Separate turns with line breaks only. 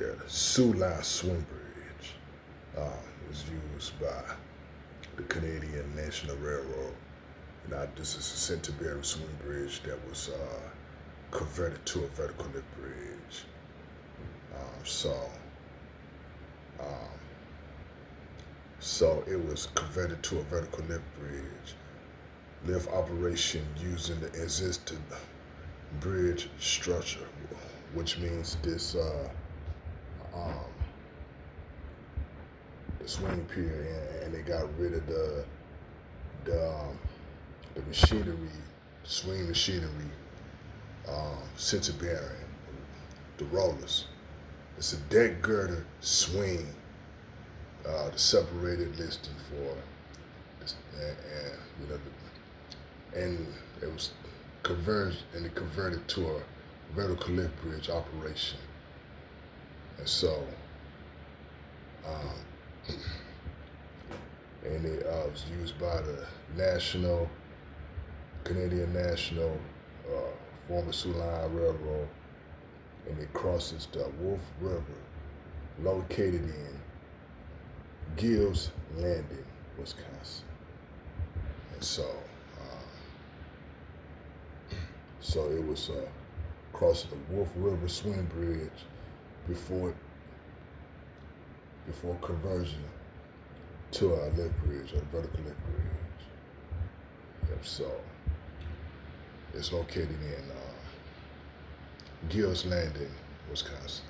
The Sioux Line Swing Bridge was used by the Canadian National Railroad. Now, this is a Centenary swing bridge that was converted to a vertical lift bridge. Um, so, um, so it was converted to a vertical lift bridge. Lift operation using the existing bridge structure, which means this um, the swing pier, and they got rid of the machinery, swing machinery, center bearing, the rollers. It's a deck girder swing, the separated listing for this, and you know, and it was converted to a vertical lift bridge operation, and so. Um, and it was used by the Canadian National, former Sioux Line Railroad, and it crosses the Wolf River, located in Gills Landing, Wisconsin. And so it was crossing the Wolf River Swing Bridge before conversion to a lift bridge, a vertical lift bridge. Yep, so it's located in Gills Landing, Wisconsin.